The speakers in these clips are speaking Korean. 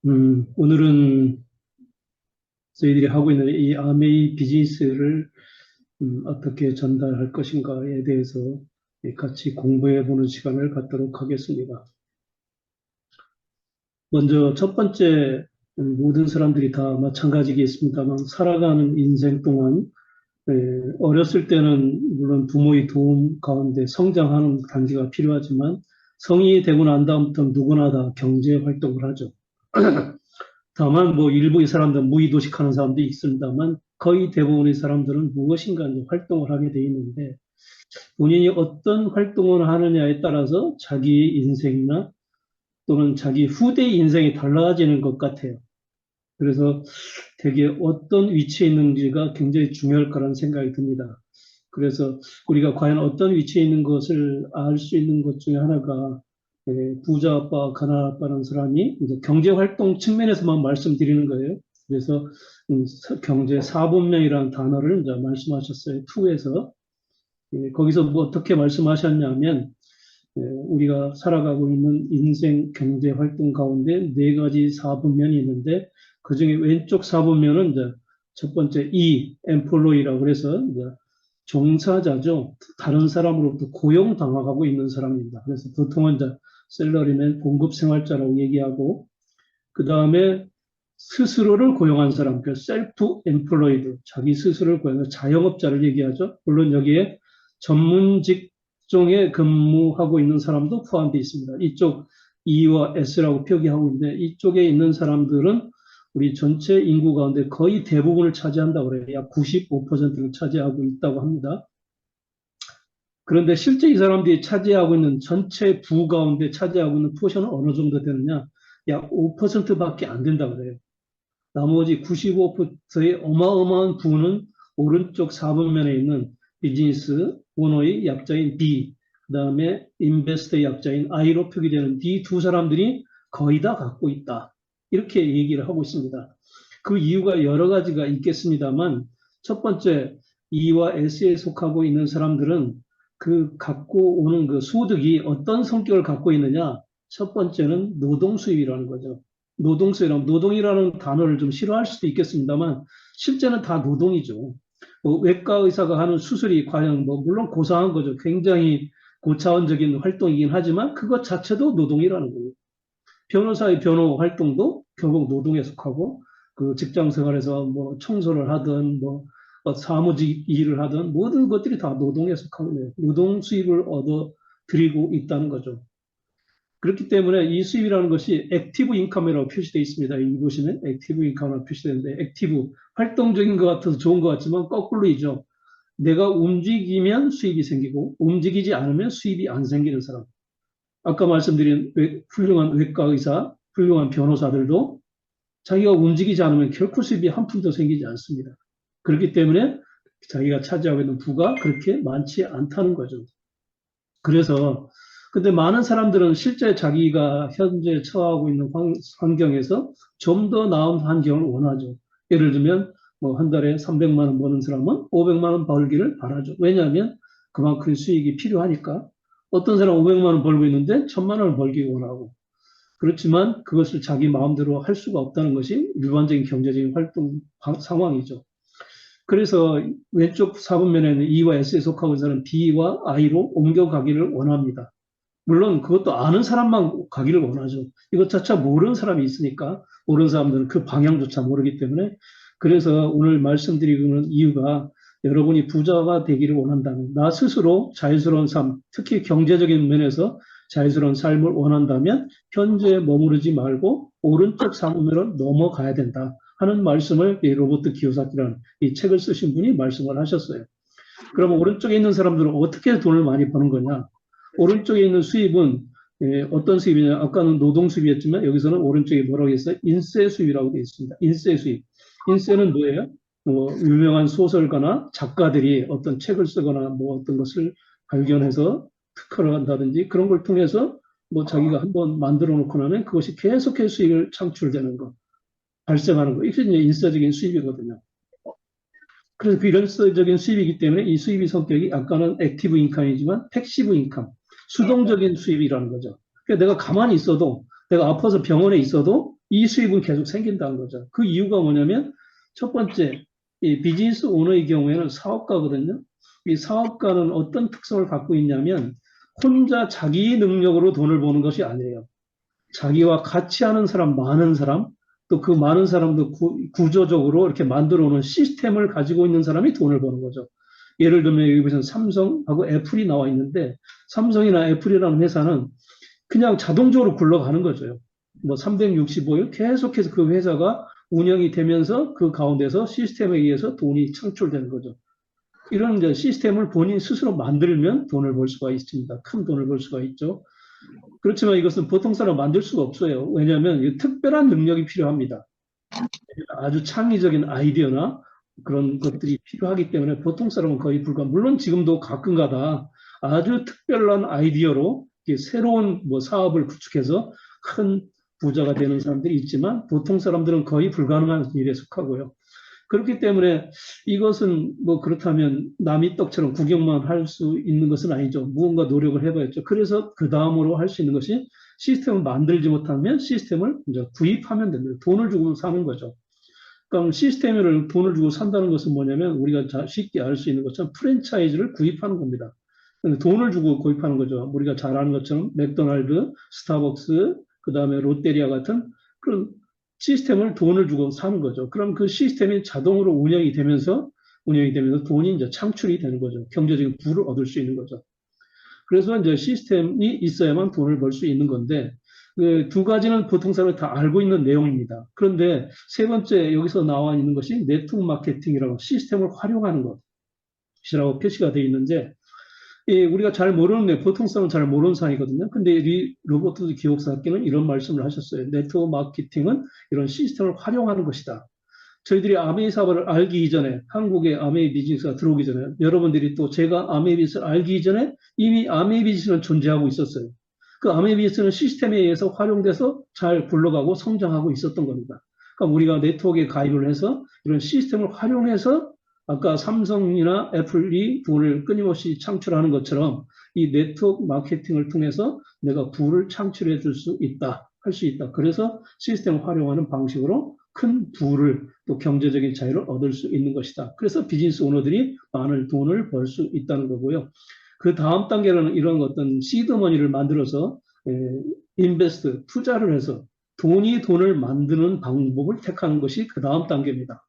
오늘은 저희들이 하고 있는 이 아메이 비즈니스를 어떻게 전달할 것인가에 대해서 같이 공부해 보는 시간을 갖도록 하겠습니다. 먼저 첫 번째, 모든 사람들이 다 마찬가지겠습니다만 살아가는 인생 동안 어렸을 때는 물론 부모의 도움 가운데 성장하는 단계가 필요하지만 성인이 되고 난 다음부터 누구나 다 경제 활동을 하죠. 다만 뭐 일부의 사람들은 무의도식하는 사람도 있습니다만 거의 대부분의 사람들은 무엇인가 이제 활동을 하게 돼 있는데 본인이 어떤 활동을 하느냐에 따라서 자기 인생이나 또는 자기 후대의 인생이 달라지는 것 같아요. 그래서 되게 어떤 위치에 있는지가 굉장히 중요할 거라는 생각이 듭니다. 그래서 우리가 과연 어떤 위치에 있는 것을 알 수 있는 것 중에 하나가 부자 아빠, 가난 아빠라는 사람이 이제 경제 활동 측면에서만 말씀드리는 거예요. 그래서 경제 사분명이라는 단어를 이제 말씀하셨어요. 2에서 거기서 뭐 어떻게 말씀하셨냐면 우리가 살아가고 있는 인생 경제 활동 가운데 네 가지 사분면이 있는데 그 중에 왼쪽 사분면은 이제 첫 번째 employee라고 그래서 이제 종사자죠. 다른 사람으로부터 고용당하고 있는 사람입니다. 그래서 보통은 이제 셀러리맨 공급생활자라고 얘기하고 그 다음에 스스로를 고용한 사람, 그 셀프 엠플로이드, 자기 스스로를 고용한 자영업자를 얘기하죠. 물론 여기에 전문 직종에 근무하고 있는 사람도 포함되어 있습니다. 이쪽 E와 S라고 표기하고 있는데 이쪽에 있는 사람들은 우리 전체 인구 가운데 거의 대부분을 차지한다고 그래요. 약 95%를 차지하고 있다고 합니다. 그런데 실제 이 사람들이 차지하고 있는 전체 부 가운데 차지하고 있는 포션은 어느 정도 되느냐? 약 5%밖에 안 된다고 그래요. 나머지 95%의 어마어마한 부는 오른쪽 4분면에 있는 비즈니스 오너의 약자인 B, 그 다음에 인베스터의 약자인 I로 표기되는 이 두 사람들이 거의 다 갖고 있다. 이렇게 얘기를 하고 있습니다. 그 이유가 여러 가지가 있겠습니다만 첫 번째 E와 S에 속하고 있는 사람들은 그 갖고 오는 그 소득이 어떤 성격을 갖고 있느냐? 첫 번째는 노동 수입이라는 거죠. 노동이라는 단어를 좀 싫어할 수도 있겠습니다만 실제는 다 노동이죠. 뭐 외과 의사가 하는 수술이 과연 뭐 물론 고상한 거죠. 굉장히 고차원적인 활동이긴 하지만 그것 자체도 노동이라는 거예요. 변호사의 변호 활동도 결국 노동에 속하고 그 직장 생활에서 뭐 청소를 하든 뭐 사무직 일을 하든 모든 것들이 다 노동에 속하고 있네요. 노동 수입을 얻어 드리고 있다는 거죠. 그렇기 때문에 이 수입이라는 것이 액티브 인컴이라고 표시되어 있습니다. 이 보시면 액티브 인컴이라고 표시되는데 액티브, 활동적인 것 같아서 좋은 것 같지만 거꾸로이죠. 내가 움직이면 수입이 생기고 움직이지 않으면 수입이 안 생기는 사람. 아까 말씀드린 훌륭한 외과 의사, 훌륭한 변호사들도 자기가 움직이지 않으면 결코 수입이 한 푼도 생기지 않습니다. 그렇기 때문에 자기가 차지하고 있는 부가 그렇게 많지 않다는 거죠. 그래서 근데 많은 사람들은 실제 자기가 현재 처하고 있는 환경에서 좀 더 나은 환경을 원하죠. 예를 들면 뭐 한 달에 300만 원 버는 사람은 500만 원 벌기를 바라죠. 왜냐하면 그만큼 수익이 필요하니까. 어떤 사람은 500만 원 벌고 있는데 1000만 원을 벌기 원하고. 그렇지만 그것을 자기 마음대로 할 수가 없다는 것이 일반적인 경제적인 활동 상황이죠. 그래서 왼쪽 4분면에는 E와 S에 속하고 있는 사람은 B와 I로 옮겨가기를 원합니다. 물론 그것도 아는 사람만 가기를 원하죠. 이것 자체 모르는 사람이 있으니까 모르는 사람들은 그 방향조차 모르기 때문에 그래서 오늘 말씀드리고 있는 이유가 여러분이 부자가 되기를 원한다면 나 스스로 자유스러운 삶, 특히 경제적인 면에서 자유스러운 삶을 원한다면 현재에 머무르지 말고 오른쪽 사무으로 넘어가야 된다 하는 말씀을 이 로버트 키요사키라는 이 책을 쓰신 분이 말씀을 하셨어요. 그러면 오른쪽에 있는 사람들은 어떻게 돈을 많이 버는 거냐? 오른쪽에 있는 수입은 어떤 수입이냐? 아까는 노동 수입이었지만 여기서는 오른쪽에 뭐라고 했어요? 인세 수입이라고 되어 있습니다. 인세 수입. 인세는 뭐예요? 뭐 유명한 소설가나 작가들이 어떤 책을 쓰거나 뭐 어떤 것을 발견해서 특허를 한다든지 그런 걸 통해서 뭐 자기가 한번 만들어 놓고 나면 그것이 계속해서 수익을 창출되는 거, 발생하는 거. 이게 이제 인세적인 수입이거든요. 그래서 그 일원적인 수입이기 때문에 이 수입의 성격이 아까는 액티브 인컴이지만 패시브 인컴, 수동적인 수입이라는 거죠. 그러니까 내가 가만히 있어도 내가 아파서 병원에 있어도 이 수입은 계속 생긴다는 거죠. 그 이유가 뭐냐면 첫 번째, 이 비즈니스 오너의 경우에는 사업가거든요. 이 사업가는 어떤 특성을 갖고 있냐면 혼자 자기 능력으로 돈을 버는 것이 아니에요. 자기와 같이 하는 사람, 많은 사람, 또 그 많은 사람도 구조적으로 이렇게 만들어 놓은 시스템을 가지고 있는 사람이 돈을 버는 거죠. 예를 들면 여기 보시면 삼성하고 애플이 나와 있는데 삼성이나 애플이라는 회사는 그냥 자동적으로 굴러가는 거죠. 뭐 365일 계속해서 그 회사가 운영이 되면서 그 가운데서 시스템에 의해서 돈이 창출되는 거죠. 이런 이제 시스템을 본인 스스로 만들면 돈을 벌 수가 있습니다. 큰 돈을 벌 수가 있죠. 그렇지만 이것은 보통 사람 만들 수가 없어요. 왜냐하면 특별한 능력이 필요합니다. 아주 창의적인 아이디어나 그런 것들이 필요하기 때문에 보통 사람은 거의 불가. 물론 지금도 가끔가다 아주 특별한 아이디어로 새로운 뭐 사업을 구축해서 큰 부자가 되는 사람들이 있지만 보통 사람들은 거의 불가능한 일에 속하고요. 그렇기 때문에 이것은 뭐 그렇다면 남이 떡처럼 구경만 할 수 있는 것은 아니죠. 무언가 노력을 해봐야죠. 그래서 그 다음으로 할 수 있는 것이 시스템을 만들지 못하면 시스템을 이제 구입하면 됩니다. 돈을 주고 사는 거죠. 그럼 시스템을 돈을 주고 산다는 것은 뭐냐면 우리가 쉽게 알 수 있는 것처럼 프랜차이즈를 구입하는 겁니다. 돈을 주고 구입하는 거죠. 우리가 잘 아는 것처럼 맥도날드, 스타벅스, 그 다음에 롯데리아 같은 그런 시스템을 돈을 주고 사는 거죠. 그럼 그 시스템이 자동으로 운영이 되면서 돈이 이제 창출이 되는 거죠. 경제적인 부를 얻을 수 있는 거죠. 그래서 이제 시스템이 있어야만 돈을 벌 수 있는 건데 그두 가지는 보통 사람이 다 알고 있는 내용입니다. 그런데 세 번째 여기서 나와 있는 것이 네트워크 마케팅이라고 시스템을 활용하는 것이라고 표시가 되어 있는데 우리가 잘 모르는 보통 사람은 잘 모르는 사항이거든요. 근데 이 로버트 기억사학계는 이런 말씀을 하셨어요. 네트워크 마케팅은 이런 시스템을 활용하는 것이다. 저희들이 아메이 사업을 알기 이전에 한국에 아메이 비즈니스가 들어오기 전에 여러분들이 또 제가 아메이 비즈니스를 알기 이전에 이미 아메이 비즈니스는 존재하고 있었어요. 그 아메이 비즈니스는 시스템에 의해서 활용돼서 잘 굴러가고 성장하고 있었던 겁니다. 그러니까 우리가 네트워크에 가입을 해서 이런 시스템을 활용해서 아까 삼성이나 애플이 돈을 끊임없이 창출하는 것처럼 이 네트워크 마케팅을 통해서 내가 부를 창출해 줄 수 있다, 할 수 있다. 그래서 시스템을 활용하는 방식으로 큰 부를 또 경제적인 자유를 얻을 수 있는 것이다. 그래서 비즈니스 오너들이 많은 돈을 벌 수 있다는 거고요. 그 다음 단계로는 이런 어떤 시드머니를 만들어서 인베스트, 투자를 해서 돈을 만드는 방법을 택하는 것이 그 다음 단계입니다.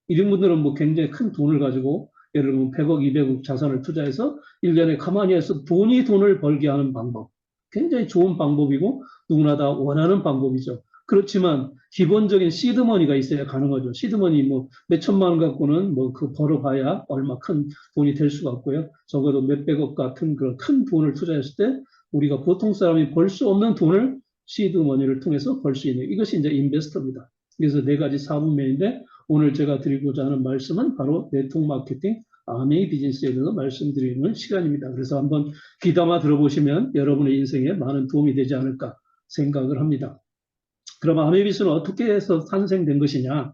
이런 분들은 뭐 굉장히 큰 돈을 가지고 예를 들면 100억, 200억 자산을 투자해서 1년에 가만히 해서 돈을 벌게 하는 방법. 굉장히 좋은 방법이고 누구나 다 원하는 방법이죠. 그렇지만 기본적인 시드머니가 있어야 가능하죠. 시드머니 뭐 몇천만 원 갖고는 뭐 그 벌어봐야 얼마 큰 돈이 될 수가 없고요. 적어도 몇백억 같은 그런 큰 돈을 투자했을 때 우리가 보통 사람이 벌 수 없는 돈을 시드머니를 통해서 벌 수 있는 이것이 이제 인베스터입니다. 그래서 네 가지 사분면인데 오늘 제가 드리고자 하는 말씀은 바로 네트워크 마케팅 아메이 비즈니스에 대해서 말씀드리는 시간입니다. 그래서 한번 귀담아 들어보시면 여러분의 인생에 많은 도움이 되지 않을까 생각을 합니다. 그럼 아메이 비즈니스는 어떻게 해서 탄생된 것이냐?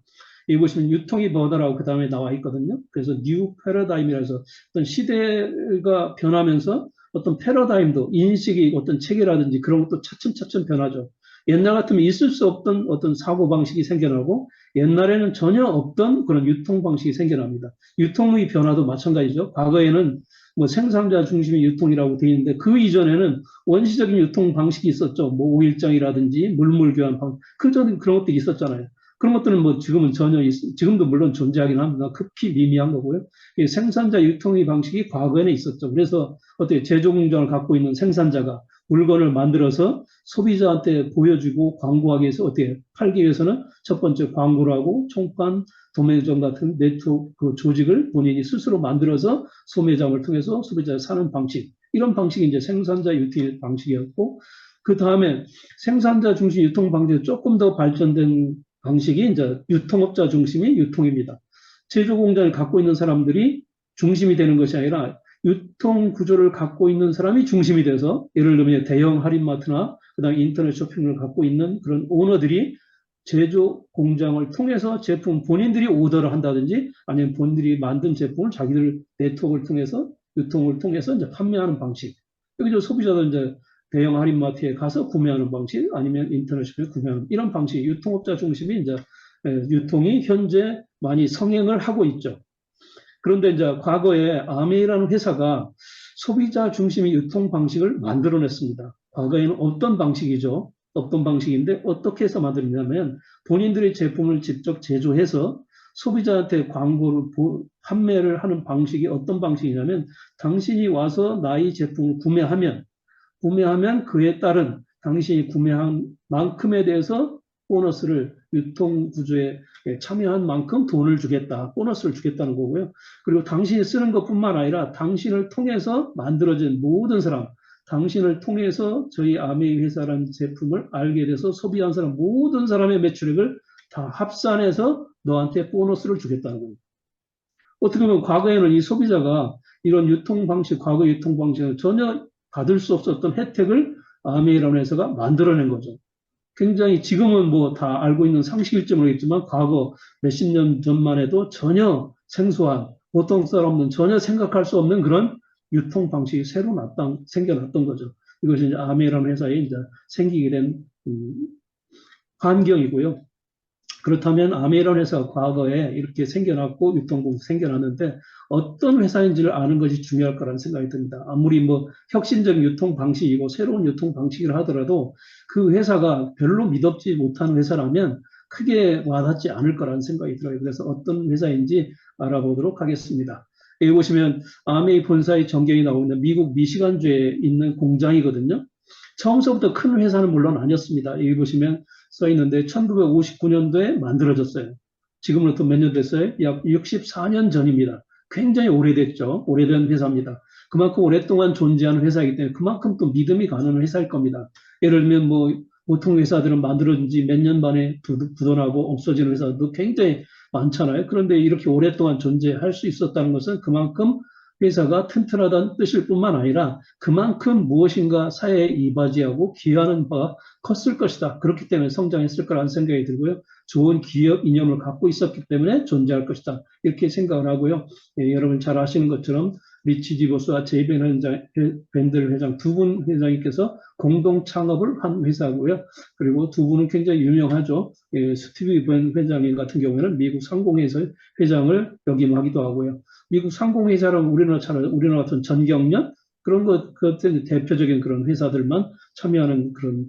여기 보시면 유통이 뭐다라고 그 다음에 나와 있거든요. 그래서 뉴 패러다임이라 해서 어떤 시대가 변하면서 어떤 패러다임도 인식이 어떤 체계라든지 그런 것도 차츰차츰 변하죠. 옛날 같으면 있을 수 없던 어떤 사고방식이 생겨나고 옛날에는 전혀 없던 그런 유통방식이 생겨납니다. 유통의 변화도 마찬가지죠. 과거에는 뭐 생산자 중심의 유통이라고 되어 있는데 그 이전에는 원시적인 유통 방식이 있었죠. 뭐 오일장이라든지 물물 교환 방식. 그전 그런 것들이 있었잖아요. 그런 것들은 뭐 지금은 지금도 물론 존재하긴 합니다. 급히 미미한 거고요. 생산자 유통의 방식이 과거에는 있었죠. 그래서 어떻게 제조 공장을 갖고 있는 생산자가 물건을 만들어서 소비자한테 보여주고 광고하기 위해서 어떻게 팔기 위해서는 첫 번째 광고를 하고 총판, 도매점 같은 네트워크 그 조직을 본인이 스스로 만들어서 소매점을 통해서 소비자가 사는 방식. 이런 방식이 이제 생산자 유통 방식이었고, 그 다음에 생산자 중심 유통 방식이 조금 더 발전된 방식이 이제 유통업자 중심의 유통입니다. 제조 공장을 갖고 있는 사람들이 중심이 되는 것이 아니라 유통 구조를 갖고 있는 사람이 중심이 돼서 예를 들면 대형 할인마트나 그다음 인터넷 쇼핑을 갖고 있는 그런 오너들이 제조 공장을 통해서 제품 본인들이 오더를 한다든지 아니면 본인들이 만든 제품을 자기들 네트워크를 통해서 유통을 통해서 이제 판매하는 방식. 여기서 소비자도 이제 대형 할인마트에 가서 구매하는 방식, 아니면 인터넷으로 구매하는 이런 방식, 유통업자 중심이 이제 유통이 현재 많이 성행을 하고 있죠. 그런데 이제 과거에 아메이라는 회사가 소비자 중심의 유통 방식을 만들어냈습니다. 과거에는 어떤 방식이죠? 어떤 방식인데 어떻게 해서 만들었냐면 본인들의 제품을 직접 제조해서 소비자한테 광고를 판매를 하는 방식이 어떤 방식이냐면 당신이 와서 나의 제품을 구매하면 그에 따른 당신이 구매한 만큼에 대해서 보너스를 유통 구조에 참여한 만큼 돈을 주겠다. 보너스를 주겠다는 거고요. 그리고 당신이 쓰는 것뿐만 아니라 당신을 통해서 만들어진 모든 사람, 당신을 통해서 저희 아메이 회사라는 제품을 알게 돼서 소비한 사람, 모든 사람의 매출액을 다 합산해서 너한테 보너스를 주겠다는 겁니다. 어떻게 보면 과거에는 이 소비자가 이런 유통 방식, 과거 유통 방식을 전혀 받을 수 없었던 혜택을 아메이라는 회사가 만들어낸 거죠. 굉장히 지금은 뭐 다 알고 있는 상식일지 모르겠지만 과거 몇십 년 전만 해도 전혀 생소한 보통 사람은 전혀 생각할 수 없는 그런 유통 방식이 새로 생겨났던 거죠. 이것이 이제 아메이라는 회사에 이제 생기게 된 환경이고요. 그렇다면 아메이라는 회사가 과거에 이렇게 생겨났고 유통공司 생겨났는데 어떤 회사인지를 아는 것이 중요할 거라는 생각이 듭니다. 아무리 뭐 혁신적인 유통 방식이고 새로운 유통 방식이라 하더라도 그 회사가 별로 믿업지 못하는 회사라면 크게 와닿지 않을 거라는 생각이 들어요. 그래서 어떤 회사인지 알아보도록 하겠습니다. 여기 보시면 아메이 본사의 전경이 나오고 있는 미국 미시간주에 있는 공장이거든요. 처음서부터 큰 회사는 물론 아니었습니다. 여기 보시면 써 있는데 1959년도에 만들어졌어요. 지금으로부터 몇 년 됐어요? 약 64년 전입니다. 굉장히 오래됐죠. 오래된 회사입니다. 그만큼 오랫동안 존재하는 회사이기 때문에 그만큼 또 믿음이 가는 회사일 겁니다. 예를 들면 뭐 보통 회사들은 만들어진 지 몇 년 만에 부도나고 없어지는 회사도 굉장히 많잖아요. 그런데 이렇게 오랫동안 존재할 수 있었다는 것은 그만큼 회사가 튼튼하다는 뜻일 뿐만 아니라 그만큼 무엇인가 사회에 이바지하고 기여하는 바가 컸을 것이다. 그렇기 때문에 성장했을 거라는 생각이 들고요. 좋은 기업 이념을 갖고 있었기 때문에 존재할 것이다. 이렇게 생각을 하고요. 예, 여러분 잘 아시는 것처럼 리치 디보스와 제이 밴들 회장 두 분 회장님께서 공동 창업을 한 회사고요. 그리고 두 분은 굉장히 유명하죠. 예, 스티브 밴 회장님 같은 경우에는 미국 상공회사 회장을 역임하기도 하고요. 미국 상공회사는 우리나라 같은 전경련 그런 것들 대표적인 그런 회사들만 참여하는 그런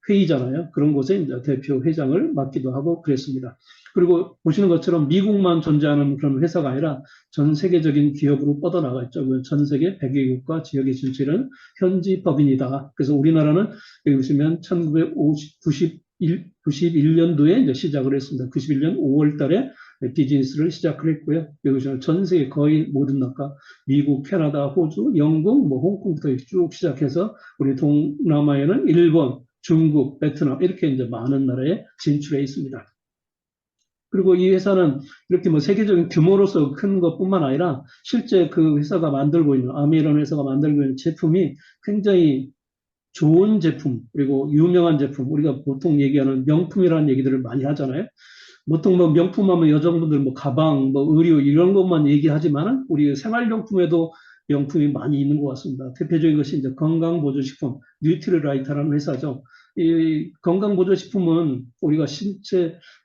회의잖아요. 그런 곳에 이제 대표 회장을 맡기도 하고 그랬습니다. 그리고 보시는 것처럼 미국만 존재하는 그런 회사가 아니라 전 세계적인 기업으로 뻗어나가 있죠. 전 세계 100여 국가 지역에 진출한 현지 법인이다. 그래서 우리나라는 여기 보시면 1991년도에 이제 시작을 했습니다. 91년 5월 달에 비즈니스를 시작을 했고요. 여기서 전 세계 거의 모든 나라, 미국, 캐나다, 호주, 영국, 뭐 홍콩부터 쭉 시작해서 우리 동남아에는 일본, 중국, 베트남 이렇게 이제 많은 나라에 진출해 있습니다. 그리고 이 회사는 이렇게 뭐 세계적인 규모로서 큰 것뿐만 아니라 실제 그 회사가 만들고 있는 아메이라는 회사가 만들고 있는 제품이 굉장히 좋은 제품 그리고 유명한 제품 우리가 보통 얘기하는 명품이라는 얘기들을 많이 하잖아요. 보통 뭐 명품하면 여성분들 뭐 가방, 뭐 의류 이런 것만 얘기하지만 우리 생활용품에도 명품이 많이 있는 것 같습니다. 대표적인 것이 이제 건강보조식품 뉴트리라이트라는 회사죠. 이 건강보조식품은 우리가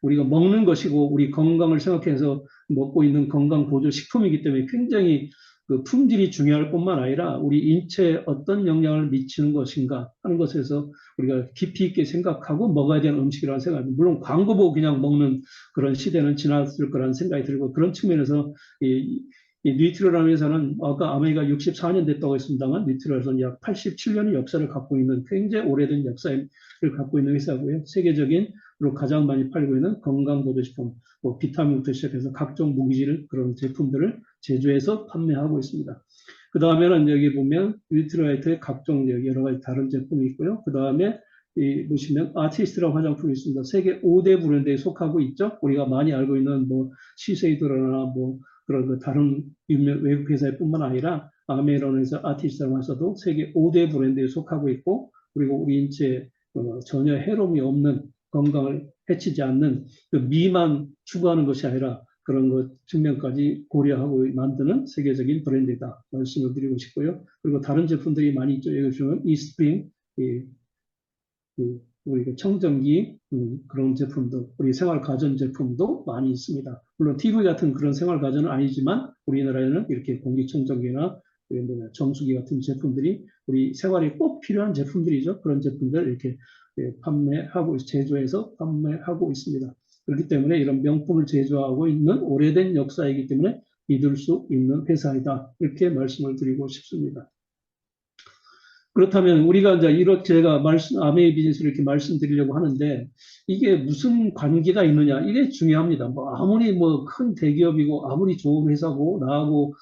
우리가 먹는 것이고 우리 건강을 생각해서 먹고 있는 건강보조식품이기 때문에 굉장히 그 품질이 중요할 뿐만 아니라 우리 인체에 어떤 영향을 미치는 것인가 하는 것에서 우리가 깊이 있게 생각하고 먹어야 되는 음식이라는 생각이 물론 광고 보고 그냥 먹는 그런 시대는 지났을 거라는 생각이 들고 그런 측면에서 이 뉴트리라는 회사는 아까 아메이가 64년 됐다고 했습니다만 뉴트리라는 약 87년의 역사를 갖고 있는 굉장히 오래된 역사를 갖고 있는 회사고요. 세계적으로 가장 많이 팔고 있는 건강보조식품, 뭐 비타민부터 시작해서 각종 무기질 그런 제품들을 제조해서 판매하고 있습니다. 그 다음에는 여기 보면 뉴트리라이트의 각종 여러 가지 다른 제품이 있고요. 그 다음에 보시면 아티스트라고 화장품이 있습니다. 세계 5대 브랜드에 속하고 있죠. 우리가 많이 알고 있는 뭐 시세이도라나 뭐 그런 그 다른 외국 회사일 뿐만 아니라 아메이라는 회사 아티스트라고 해서도 세계 5대 브랜드에 속하고 있고 그리고 우리 인체에 전혀 해로움이 없는 건강을 해치지 않는 그 미만 추구하는 것이 아니라 그런 것 측면까지 고려하고 만드는 세계적인 브랜드이다 말씀을 드리고 싶고요. 그리고 다른 제품들이 많이 있죠. 여기 보시면 이스프링 이, 우리 청정기 그런 제품도 우리 생활 가전 제품도 많이 있습니다. 물론 TV 같은 그런 생활 가전은 아니지만 우리나라에는 이렇게 공기청정기나 정수기 같은 제품들이 우리 생활에 꼭 필요한 제품들이죠. 그런 제품들 이렇게 판매하고 제조해서 판매하고 있습니다. 그렇기 때문에 이런 명품을 제조하고 있는 오래된 역사이기 때문에 믿을 수 있는 회사이다. 이렇게 말씀을 드리고 싶습니다. 그렇다면 우리가 이제 이렇게 제가 아메이 비즈니스를 이렇게 말씀드리려고 하는데 이게 무슨 관계가 있느냐 이게 중요합니다. 뭐 아무리 뭐 큰 대기업이고 아무리 좋은 회사고 나하고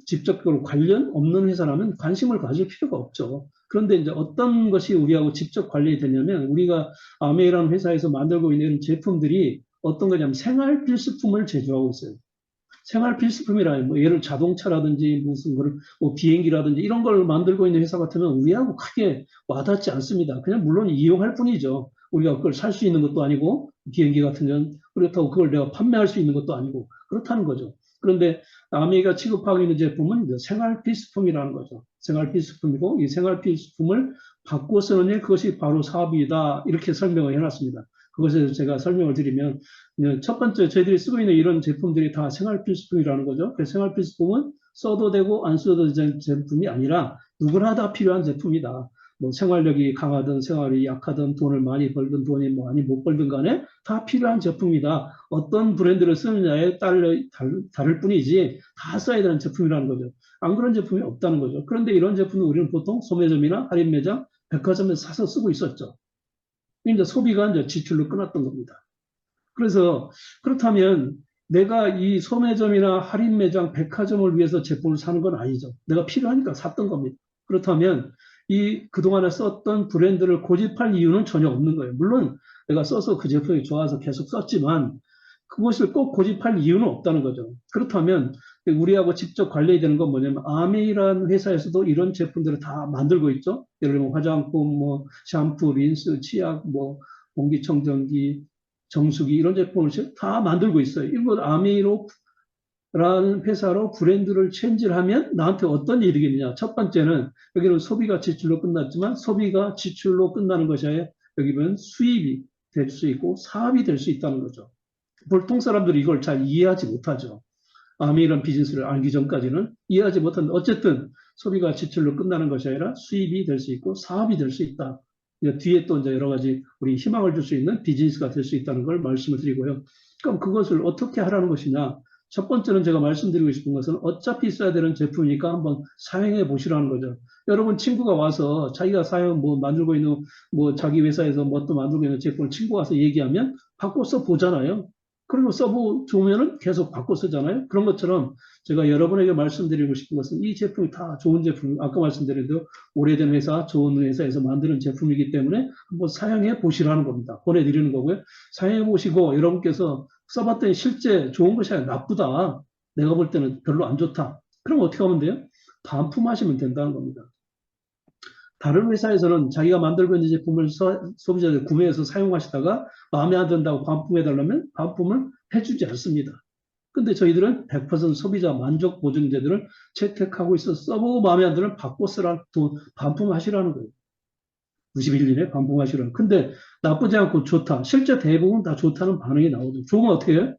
직접적으로 관련 없는 회사라면 관심을 가질 필요가 없죠. 그런데 이제 어떤 것이 우리하고 직접 관련이 되냐면 우리가 아메이라는 회사에서 만들고 있는 제품들이 어떤 거냐면 생활 필수품을 제조하고 있어요. 생활 필수품이라 뭐 예를 자동차라든지 무슨 뭐 비행기라든지 이런 걸 만들고 있는 회사 같으면 우리하고 크게 와닿지 않습니다. 그냥 물론 이용할 뿐이죠. 우리가 그걸 살 수 있는 것도 아니고 비행기 같은 건 그렇다고 그걸 내가 판매할 수 있는 것도 아니고 그렇다는 거죠. 그런데 아메이가 취급하고 있는 제품은 생활 필수품이라는 거죠. 생활 필수품이고 이 생활 필수품을 바꿔 쓰는 일 그것이 바로 사업이다 이렇게 설명을 해놨습니다. 그것에 대해서 제가 설명을 드리면 첫 번째 저희들이 쓰고 있는 이런 제품들이 다 생활 필수품이라는 거죠. 그 생활 필수품은 써도 되고 안 써도 되는 제품이 아니라 누구나 다 필요한 제품이다. 뭐 생활력이 강하든 생활이 약하든 돈을 많이 벌든 돈이 많이 못 벌든 간에 다 필요한 제품이다. 어떤 브랜드를 쓰느냐에 다를 뿐이지 다 써야 되는 제품이라는 거죠. 안 그런 제품이 없다는 거죠. 그런데 이런 제품은 우리는 보통 소매점이나 할인 매장, 백화점에서 사서 쓰고 있었죠. 이제 소비가 이제 지출로 끊었던 겁니다. 그래서 그렇다면 내가 이 소매점이나 할인 매장, 백화점을 위해서 제품을 사는 건 아니죠. 내가 필요하니까 샀던 겁니다. 그렇다면 이 그동안에 썼던 브랜드를 고집할 이유는 전혀 없는 거예요. 물론 내가 써서 그 제품이 좋아서 계속 썼지만 그것을 꼭 고집할 이유는 없다는 거죠. 그렇다면 우리하고 직접 관련이 되는 건 뭐냐면 아메이라는 회사에서도 이런 제품들을 다 만들고 있죠. 예를 들면 화장품, 뭐 샴푸, 린스, 치약, 뭐 공기청정기, 정수기 이런 제품을 다 만들고 있어요. 이걸 아메이로라는 회사로 브랜드를 체인지를 하면 나한테 어떤 일이 겠느냐. 첫 번째는 여기는 소비가 지출로 끝났지만 소비가 지출로 끝나는 것이 아니라 여기 보면 수입이 될 수 있고 사업이 될 수 있다는 거죠. 보통 사람들이 이걸 잘 이해하지 못하죠. 아메이란 비즈니스를 알기 전까지는 이해하지 못하는데 어쨌든 소비가 지출로 끝나는 것이 아니라 수입이 될 수 있고 사업이 될 수 있다. 뒤에 또 이제 여러 가지 우리 희망을 줄 수 있는 비즈니스가 될 수 있다는 걸 말씀을 드리고요. 그럼 그것을 어떻게 하라는 것이냐? 첫 번째는 제가 말씀드리고 싶은 것은 어차피 써야 되는 제품이니까 한번 사용해 보시라는 거죠. 여러분 친구가 와서 자기가 만들고 있는 뭐 자기 회사에서 뭐 또 만들고 있는 제품을 친구가 와서 얘기하면 바꿔 써 보잖아요. 그리고 써보면은 계속 바꿔 쓰잖아요. 그런 것처럼 제가 여러분에게 말씀드리고 싶은 것은 이 제품이 다 좋은 제품, 아까 말씀드린 대로 오래된 회사, 좋은 회사에서 만드는 제품이기 때문에 한번 사용해 보시라는 겁니다. 보내드리는 거고요. 사용해 보시고 여러분께서 써봤더니 실제 좋은 것이 아니라 나쁘다. 내가 볼 때는 별로 안 좋다. 그럼 어떻게 하면 돼요? 반품하시면 된다는 겁니다. 다른 회사에서는 자기가 만들고 있는 제품을 소비자들 구매해서 사용하시다가 마음에 안 든다고 반품해달라면 반품을 해주지 않습니다. 근데 저희들은 100% 소비자 만족 보증제도를 채택하고 있어 써보고 마음에 안 들면 바꿔 쓰라, 반품하시라는 거예요. 91일 에 반품하시라는. 근데 나쁘지 않고 좋다. 실제 대부분 다 좋다는 반응이 나오죠. 좋으면 어떻게 해요?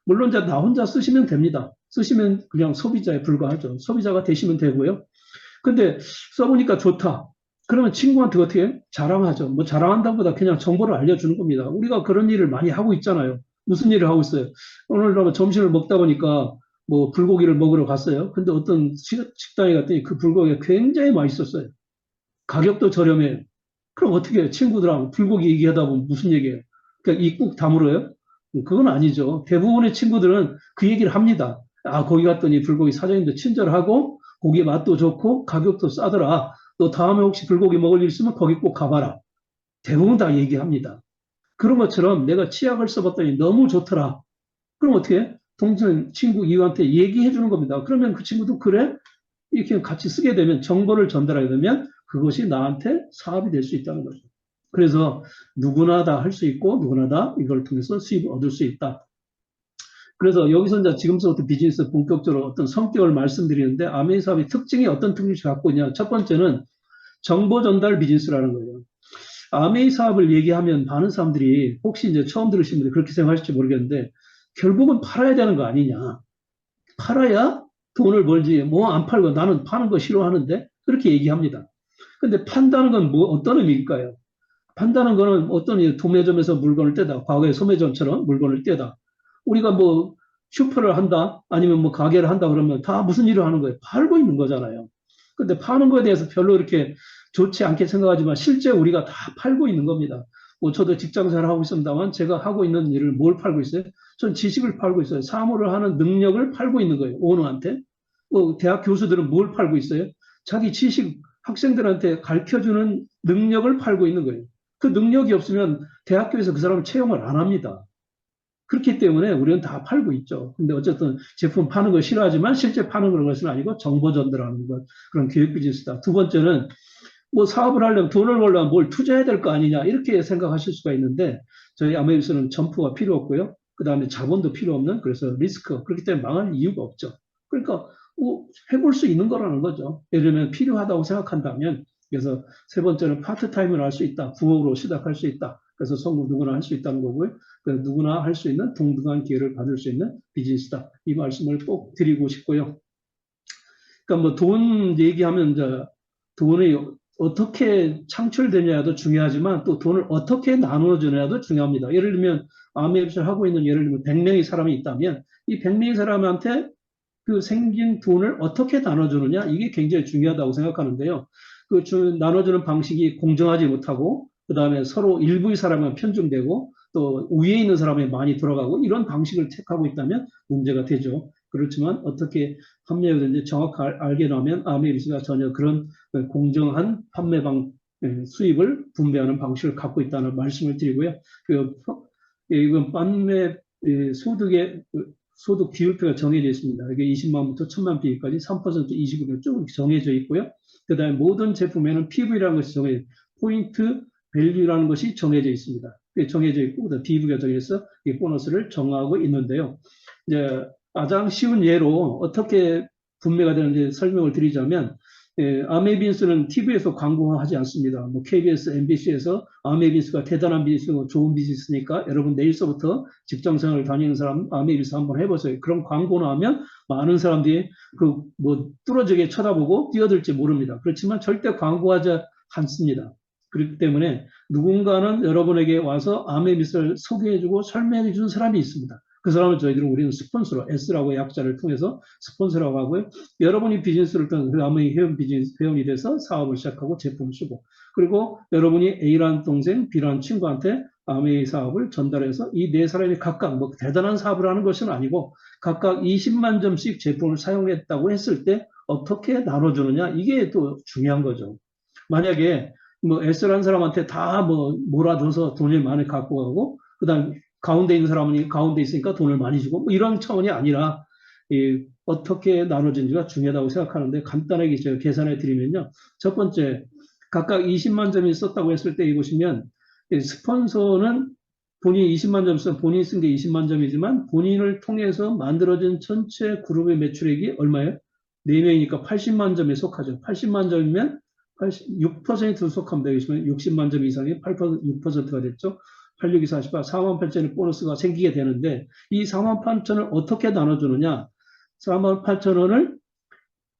물론 이제 나 혼자 쓰시면 됩니다. 쓰시면 그냥 소비자에 불과하죠. 소비자가 되시면 되고요. 근데 써보니까 좋다. 그러면 친구한테 어떻게 해? 자랑하죠. 뭐 자랑한다보다 그냥 정보를 알려주는 겁니다. 우리가 그런 일을 많이 하고 있잖아요. 무슨 일을 하고 있어요? 오늘 점심을 먹다 보니까 뭐 불고기를 먹으러 갔어요. 근데 어떤 식당에 갔더니 그 불고기가 굉장히 맛있었어요. 가격도 저렴해요. 그럼 어떻게 해요? 친구들하고 불고기 얘기하다 보면 무슨 얘기예요? 그냥 입국 다물어요? 그건 아니죠. 대부분의 친구들은 그 얘기를 합니다. 아, 거기 갔더니 불고기 사장님도 친절하고 고기 맛도 좋고 가격도 싸더라. 너 다음에 혹시 불고기 먹을 일 있으면 거기 꼭 가봐라. 대부분 다 얘기합니다. 그런 것처럼 내가 치약을 써봤더니 너무 좋더라. 그럼 어떻게 해? 동생, 친구, 이유한테 얘기해 주는 겁니다. 그러면 그 친구도 그래? 이렇게 같이 쓰게 되면 정보를 전달하게 되면 그것이 나한테 사업이 될 수 있다는 거죠. 그래서 누구나 다 할 수 있고 누구나 다 이걸 통해서 수입을 얻을 수 있다. 그래서 여기서 이제 지금부터 비즈니스 본격적으로 어떤 성격을 말씀드리는데 아메이 사업의 특징이 어떤 특징을 갖고 있냐. 첫 번째는 정보 전달 비즈니스라는 거예요. 아메이 사업을 얘기하면 많은 사람들이 혹시 이제 처음 들으신 분들이 그렇게 생각하실지 모르겠는데 결국은 팔아야 되는 거 아니냐. 팔아야 돈을 벌지. 뭐 안 팔고 나는 파는 거 싫어하는데 그렇게 얘기합니다. 근데 판다는 건 뭐 어떤 의미일까요? 판다는 거는 어떤 도매점에서 물건을 떼다. 과거에 소매점처럼 물건을 떼다. 우리가 뭐 슈퍼를 한다 아니면 뭐 가게를 한다 그러면 다 무슨 일을 하는 거예요? 팔고 있는 거잖아요. 근데 파는 거에 대해서 별로 이렇게 좋지 않게 생각하지만 실제 우리가 다 팔고 있는 겁니다. 뭐 저도 직장 생활 하고 있습니다만 제가 하고 있는 일을 뭘 팔고 있어요? 전 지식을 팔고 있어요. 사무를 하는 능력을 팔고 있는 거예요. 오너한테. 대학 교수들은 뭘 팔고 있어요? 자기 지식 학생들한테 가르쳐주는 능력을 팔고 있는 거예요. 그 능력이 없으면 대학교에서 그 사람을 채용을 안 합니다. 그렇기 때문에 우리는 다 팔고 있죠. 근데 어쨌든 제품 파는 거 싫어하지만 실제 파는 그런 것은 아니고 정보 전달하는 것, 그런 교육 비즈니스다. 두 번째는 뭐 사업을 하려면 돈을 벌려면 뭘 투자해야 될 거 아니냐 이렇게 생각하실 수가 있는데 저희 아메리카는 점프가 필요 없고요. 그 다음에 자본도 필요 없는 그래서 리스크 그렇기 때문에 망할 이유가 없죠. 그러니까 뭐 해볼 수 있는 거라는 거죠. 예를 들면 필요하다고 생각한다면 그래서 세 번째는 파트타임을 할 수 있다. 부업으로 시작할 수 있다. 그래서 성공 누구나 할 수 있다는 거고요. 누구나 할 수 있는 동등한 기회를 받을 수 있는 비즈니스다. 이 말씀을 꼭 드리고 싶고요. 그러니까 뭐 돈 얘기하면 이제 돈이 어떻게 창출되냐도 중요하지만 또 돈을 어떻게 나눠주냐도 중요합니다. 예를 들면 아메리카를 하고 있는 예를 들면 100명의 사람이 있다면 이 100명의 사람한테 그 생긴 돈을 어떻게 나눠주느냐 이게 굉장히 중요하다고 생각하는데요. 그 나눠주는 방식이 공정하지 못하고 그 다음에 서로 일부의 사람은 편중되고 또 위에 있는 사람이 많이 들어가고 이런 방식을 택하고 있다면 문제가 되죠. 그렇지만 어떻게 판매해야 되는지 정확하게 알게 나면 아메리카가 전혀 그런 공정한 판매방 수입을 분배하는 방식을 갖고 있다는 말씀을 드리고요. 그 이건 판매 소득의 소득 비율표가 정해져 있습니다. 이게 20만부터 1000만 비까지 3% 20%쭉 정해져 있고요. 그 다음에 모든 제품에는 PV라는 것이 정해져 포인트 밸류라는 것이 정해져 있습니다. 정해져 있고 그다음 비브가 정해서 이 보너스를 정하고 있는데요. 이제 가장 쉬운 예로 어떻게 분배가 되는지 설명을 드리자면 아메빈스는 TV에서 광고하지 않습니다. 뭐 KBS, MBC에서 아메빈스가 대단한 비즈니스고 좋은 비즈니스니까 여러분 내일서부터 직장생활을 다니는 사람 아메빈스 한번 해보세요. 그런 광고 나오면 많은 사람들이 그 뭐 뚫어지게 쳐다보고 뛰어들지 모릅니다. 그렇지만 절대 광고하지 않습니다. 그렇기 때문에 누군가는 여러분에게 와서 아메빈스를 소개해주고 설명해 주는 사람이 있습니다. 그 사람을 저희들은 우리는 스폰서로 S라고 약자를 통해서 스폰서라고 하고요. 여러분이 비즈니스를 통해서 그 아메이 회원 비즈니스 회원이 돼서 사업을 시작하고 제품을 쓰고 그리고 여러분이 A라는 동생, B라는 친구한테 아메이 사업을 전달해서 이 네 사람이 각각 뭐 대단한 사업을 하는 것은 아니고 각각 20만 점씩 제품을 사용했다고 했을 때 어떻게 나눠주느냐 이게 또 중요한 거죠. 만약에 뭐 S라는 사람한테 다 뭐 몰아줘서 돈을 많이 갖고 가고 그다음 가운데 있는 사람은 가운데 있으니까 돈을 많이 주고 뭐 이런 차원이 아니라 어떻게 나눠진지가 중요하다고 생각하는데 간단하게 제가 계산해 드리면요. 첫 번째 각각 20만 점이 썼다고 했을 때 보시면 스폰서는 본인이 20만 점 쓴 본인이 쓴 게 20만 점이지만 본인을 통해서 만들어진 전체 그룹의 매출액이 얼마예요? 4명이니까 80만 점에 속하죠. 80만 점이면 6% 속하면 되겠지만 60만 점 이상이 8%, 6%가 됐죠. 86, 2, 48, 4만 8천의 보너스가 생기게 되는데 이 4만 8천을 어떻게 나눠주느냐 4만 8천 원을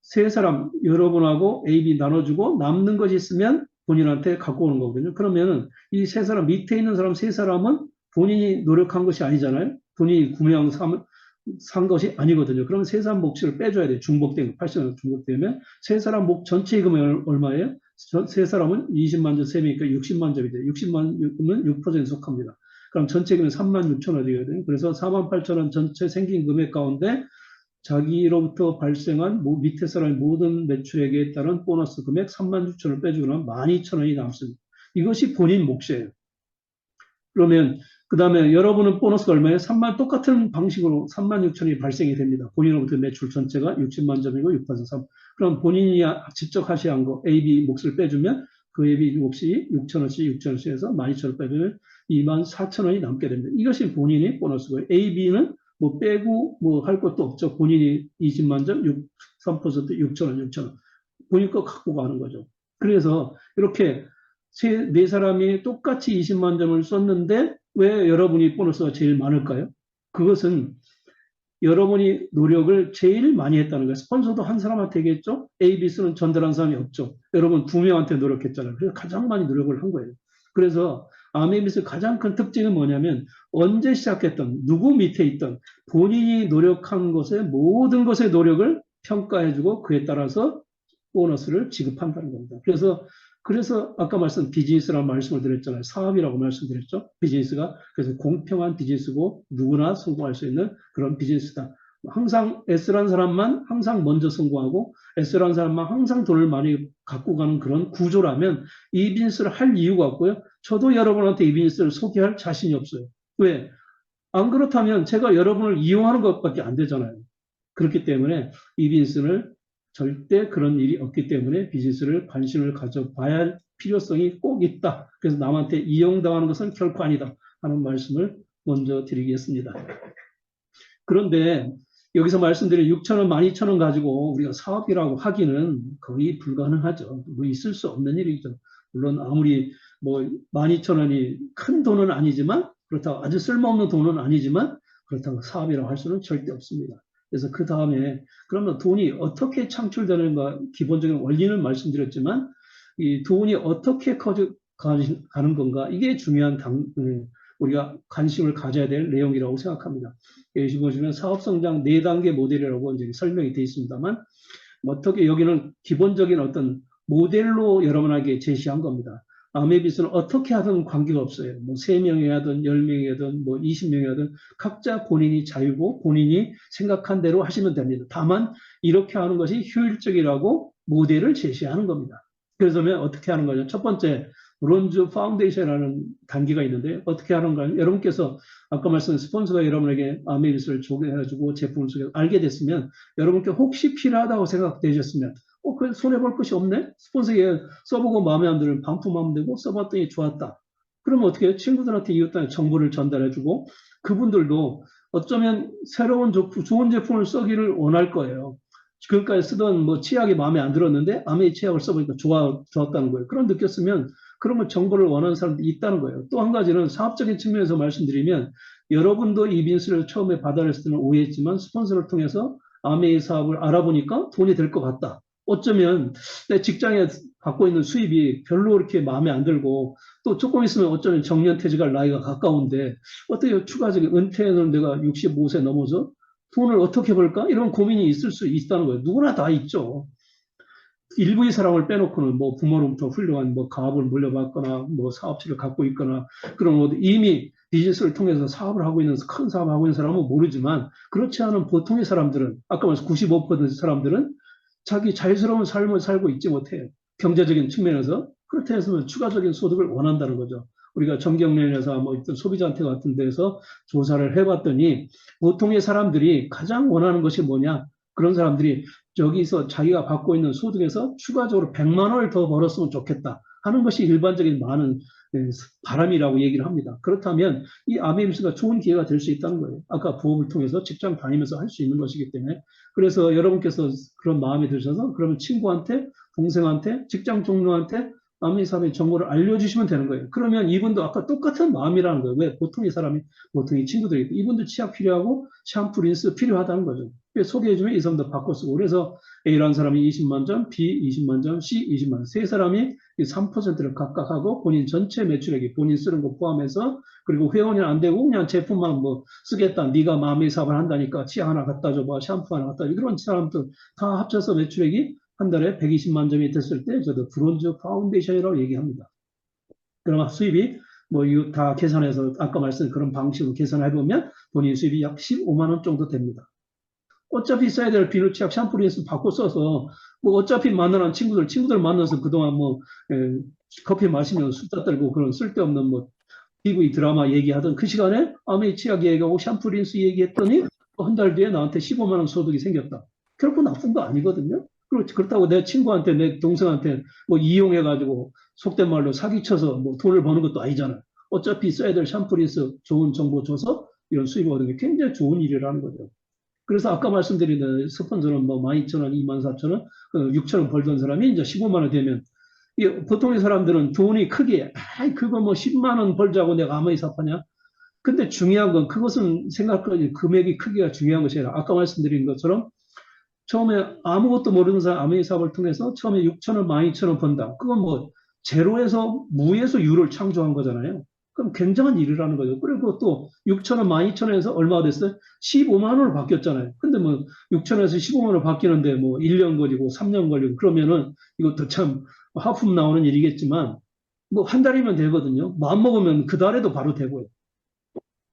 세 사람 여러분하고 A, B 나눠주고 남는 것이 있으면 본인한테 갖고 오는 거거든요. 그러면은 이 세 사람 밑에 있는 사람 세 사람은 본인이 노력한 것이 아니잖아요. 본인이 구매한 산 것이 아니거든요. 그러면 세 사람 몫을 빼줘야 돼요. 중복된 거, 80만 원 중복되면 세 사람 몫 전체 임금이 얼마예요? 세 사람은 20만 점, 세 명이니까 60만 점이 돼요. 60만 점은 6% 속합니다. 그럼 전체 금액 3만 6천 원이 되거든요. 그래서 4만 8천 원 전체 생긴 금액 가운데 자기로부터 발생한 밑에 사람의 모든 매출액에 따른 보너스 금액 3만 6천 원을 빼주고 나면 12,000원이 남습니다. 이것이 본인 몫이에요. 그러면 그 다음에 여러분은 보너스가 얼마예요? 3만 똑같은 방식으로 3만 6천이 발생이 됩니다. 본인으로부터 매출 전체가 60만 점이고 6%. 그럼 본인이 직접 하셔야 한 거 A, B 몫을 빼주면 그 A, B 몫이 6천원씩 6천원씩 해서 12,000원 빼주면 2만 4천원이 남게 됩니다. 이것이 본인이 보너스고요. A, B는 뭐 빼고 뭐 할 것도 없죠. 본인이 20만 점, 3% 6천원, 6천원. 본인 거 갖고 가는 거죠. 그래서 이렇게 네 사람이 똑같이 20만 점을 썼는데 왜 여러분이 보너스가 제일 많을까요? 그것은 여러분이 노력을 제일 많이 했다는 거예요. 스폰서도 한 사람한테 겠죠? ABS는 전달한 사람이 없죠. 여러분 두 명한테 노력했잖아요. 그래서 가장 많이 노력을 한 거예요. 그래서 아메비스의 가장 큰 특징은 뭐냐면 언제 시작했던 누구 밑에 있던 본인이 노력한 것의 모든 것의 노력을 평가해주고 그에 따라서 보너스를 지급한다는 겁니다. 그래서 아까 비즈니스라는 말씀을 드렸잖아요. 사업이라고 말씀드렸죠. 비즈니스가. 그래서 공평한 비즈니스고 누구나 성공할 수 있는 그런 비즈니스다. 항상 S라는 사람만 항상 먼저 성공하고 S라는 사람만 항상 돈을 많이 갖고 가는 그런 구조라면 이 비즈니스를 할 이유가 없고요. 저도 여러분한테 이 비즈니스를 소개할 자신이 없어요. 왜? 안 그렇다면 제가 여러분을 이용하는 것밖에 안 되잖아요. 그렇기 때문에 이 비즈니스를 절대 그런 일이 없기 때문에 비즈니스를 관심을 가져봐야 할 필요성이 꼭 있다. 그래서 남한테 이용당하는 것은 결코 아니다 하는 말씀을 먼저 드리겠습니다. 그런데 여기서 말씀드린 6천원, 12,000원 가지고 우리가 사업이라고 하기는 거의 불가능하죠. 뭐 있을 수 없는 일이죠. 물론 아무리 뭐 12,000원이 큰 돈은 아니지만 그렇다고 아주 쓸모없는 돈은 아니지만 그렇다고 사업이라고 할 수는 절대 없습니다. 그래서 그 다음에 그러면 돈이 어떻게 창출되는가 기본적인 원리는 말씀드렸지만 이 돈이 어떻게 가는 건가 이게 중요한 우리가 관심을 가져야 될 내용이라고 생각합니다. 여기 보시면 사업성장 4단계 모델이라고 이제 설명이 되어 있습니다만 어떻게 여기는 기본적인 어떤 모델로 여러분에게 제시한 겁니다. 아메비스는 어떻게 하든 관계가 없어요. 뭐 3명이 하든 10명이 하든 뭐 20명이 하든 각자 본인이 자유고 본인이 생각한 대로 하시면 됩니다. 다만 이렇게 하는 것이 효율적이라고 모델을 제시하는 겁니다. 그래서 어떻게 하는 거죠? 첫 번째 브론즈 파운데이션이라는 단계가 있는데 어떻게 하는가? 여러분께서 아까 말씀 스폰서가 여러분에게 아메비스를 소개해주고 제품을 알게 됐으면 여러분께 혹시 필요하다고 생각되셨으면 그 손해볼 것이 없네? 스폰서에 써보고 마음에 안 들면 반품하면 되고 써봤더니 좋았다. 그러면 어떻게 해요? 친구들한테 이웃한테 정보를 전달해주고 그분들도 어쩌면 새로운 좋은 제품을 쓰기를 원할 거예요. 지금까지 쓰던 뭐 치약이 마음에 안 들었는데 아메이 치약을 써보니까 좋았다는 거예요. 그런 느꼈으면 그러면 정보를 원하는 사람들이 있다는 거예요. 또 한 가지는 사업적인 측면에서 말씀드리면 여러분도 이 빈스를 처음에 받아냈을 때는 오해했지만 스폰서를 통해서 아메이 사업을 알아보니까 돈이 될 것 같다. 어쩌면 내 직장에 갖고 있는 수입이 별로 이렇게 마음에 안 들고 또 조금 있으면 어쩌면 정년퇴직할 나이가 가까운데 어떻게 추가적인 은퇴는 내가 65세 넘어서 돈을 어떻게 벌까? 이런 고민이 있을 수 있다는 거예요. 누구나 다 있죠. 일부의 사람을 빼놓고는 뭐 부모로부터 훌륭한 뭐 가업을 물려받거나 뭐 사업체를 갖고 있거나 그런 뭐 이미 비즈니스를 통해서 사업을 하고 있는 큰 사업을 하고 있는 사람은 모르지만 그렇지 않은 보통의 사람들은 아까 말씀 95% 사람들은 자기 자유스러운 삶을 살고 있지 못해요. 경제적인 측면에서. 그렇다 해서 추가적인 소득을 원한다는 거죠. 우리가 정경련에서 뭐 있던 소비자한테 같은 데서 조사를 해봤더니 보통의 사람들이 가장 원하는 것이 뭐냐? 그런 사람들이 여기서 자기가 받고 있는 소득에서 추가적으로 100만 원을 더 벌었으면 좋겠다 하는 것이 일반적인 많은 바람이라고 얘기를 합니다. 그렇다면 이 아메비스가 좋은 기회가 될 수 있다는 거예요. 아까 부업을 통해서 직장 다니면서 할 수 있는 것이기 때문에 그래서 여러분께서 그런 마음이 드셔서 그러면 친구한테 동생한테 직장 동료한테 아메비스의 정보를 알려주시면 되는 거예요. 그러면 이분도 아까 똑같은 마음이라는 거예요. 왜 보통의 사람이 보통의 친구들이 이분도 치약 필요하고 샴푸 린스 필요하다는 거죠. 소개해주면 이 사람도 바꿔 쓰고 그래서 A라는 사람이 20만 점, B 20만 점, C 20만 점. 세 사람이 3%를 각각 하고 본인 전체 매출액이 본인 쓰는 거 포함해서 그리고 회원이 안 되고 그냥 제품만 뭐 쓰겠다. 네가 마음의 사업을 한다니까 치약 하나 갖다 줘봐. 샴푸 하나 갖다 줘. 그런 사람들 다 합쳐서 매출액이 한 달에 120만 점이 됐을 때 저도 브론즈 파운데이션이라고 얘기합니다. 그러면 수입이 뭐 다 계산해서 아까 말씀 그런 방식으로 계산해보면 본인 수입이 약 15만 원 정도 됩니다. 어차피 써야 될 비누, 치약, 샴푸, 린스 바꿔 써서 뭐 어차피 만나는 친구들 만나서 그동안 뭐 커피 마시면서 수다 떨고 그런 쓸데없는 뭐 TV 드라마 얘기하던 그 시간에 아메이 치약 얘기하고 샴푸, 린스 얘기했더니 한 달 뒤에 나한테 15만 원 소득이 생겼다. 결코 나쁜 거 아니거든요. 그렇다고 내 친구한테 내 동생한테 뭐 이용해가지고 속된 말로 사기쳐서 뭐 돈을 버는 것도 아니잖아요. 어차피 써야 될 샴푸, 린스 좋은 정보 줘서 이런 수입을 얻는 게 굉장히 좋은 일이라는 거죠. 그래서 아까 말씀드린 스폰서는 뭐 12,000원, 24,000원, 6,000원 벌던 사람이 이제 15만 원 되면 보통의 사람들은 돈이 크게, 그거 뭐 10만 원 벌자고 내가 아무리 사파냐? 근데 중요한 건 그것은 생각하지 금액이 크기가 중요한 것이 아니라 아까 말씀드린 것처럼 처음에 아무것도 모르는 사람 아메이 사업을 통해서 처음에 6천 원, 12,000원 번다. 그건 뭐 제로에서 무에서 유를 창조한 거잖아요. 그럼 굉장한 일이라는 거죠. 그리고 또 6천 원, 12,000원에서 얼마가 됐어요? 15만 원으로 바뀌었잖아요. 근데 뭐 6천 원에서 15만 원으로 바뀌는데 뭐 1년 걸리고 3년 걸리고 그러면은 이것도 참 하품 나오는 일이겠지만 뭐 한 달이면 되거든요. 마음 먹으면 그 달에도 바로 되고요.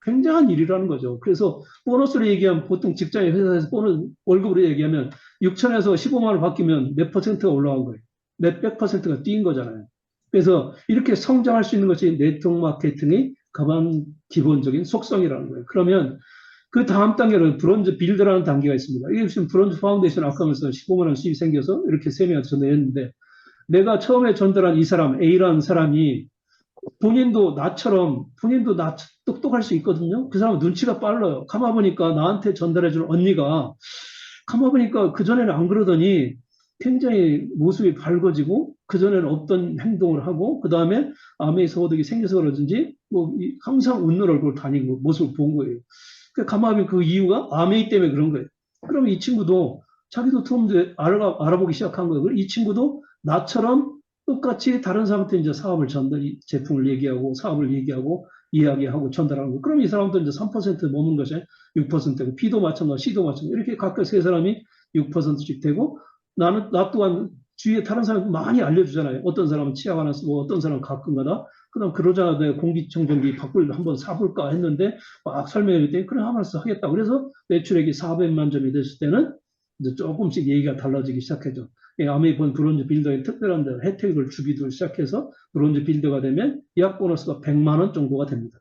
굉장한 일이라는 거죠. 그래서 보너스로 얘기하면 보통 직장에 회사에서 보너스 월급으로 얘기하면 6천에서 15만 원 바뀌면 몇 퍼센트가 올라간 거예요. 몇백 퍼센트가 뛴 거잖아요. 그래서 이렇게 성장할 수 있는 것이 네트워크 마케팅의 가장 기본적인 속성이라는 거예요. 그러면 그 다음 단계는 브론즈 빌드라는 단계가 있습니다. 이게 지금 브론즈 파운데이션 아까 하면서 15만 원 수입이 생겨서 이렇게 세 명한테 전달했는데 내가 처음에 전달한 이 사람 A라는 사람이 본인도 나 똑똑할 수 있거든요. 그 사람은 눈치가 빨라요. 가만 보니까 나한테 전달해준 언니가 가만 보니까 그전에는 안 그러더니 굉장히 모습이 밝아지고 그전에는 없던 행동을 하고 그 다음에 암의 소득이 생겨서 그러든지 뭐 항상 웃는 얼굴 다니고 모습을 본 거예요. 가만 보면 그 이유가 암의 때문에 그런 거예요. 그러면 이 친구도 자기도 처음 알아보기 시작한 거예요. 이 친구도 나처럼 똑같이 다른 사람한테 이제 사업을 제품을 얘기하고 사업을 얘기하고 이야기하고 전달하는 거. 그럼 이 사람도 이제 3% 머문 것이 6%고 B도 마찬가지, C도 마찬가지. 이렇게 각각 세 사람이 6%씩 되고 나 또한 주위에 다른 사람 많이 알려주잖아요. 어떤 사람은 치약 하나 쓰고 어떤 사람은 가끔가다. 그다음 그러자 내가 공기청정기 한번 사볼까 했는데 막 설명해 때 그래 한번 하겠다. 그래서 매출액이 400만 점이 됐을 때는 이제 조금씩 얘기가 달라지기 시작했죠. 아메이폰 브론즈 빌더의 특별한 혜택을 주기도 시작해서 브론즈 빌더가 되면 예약 보너스가 100만 원 정도가 됩니다.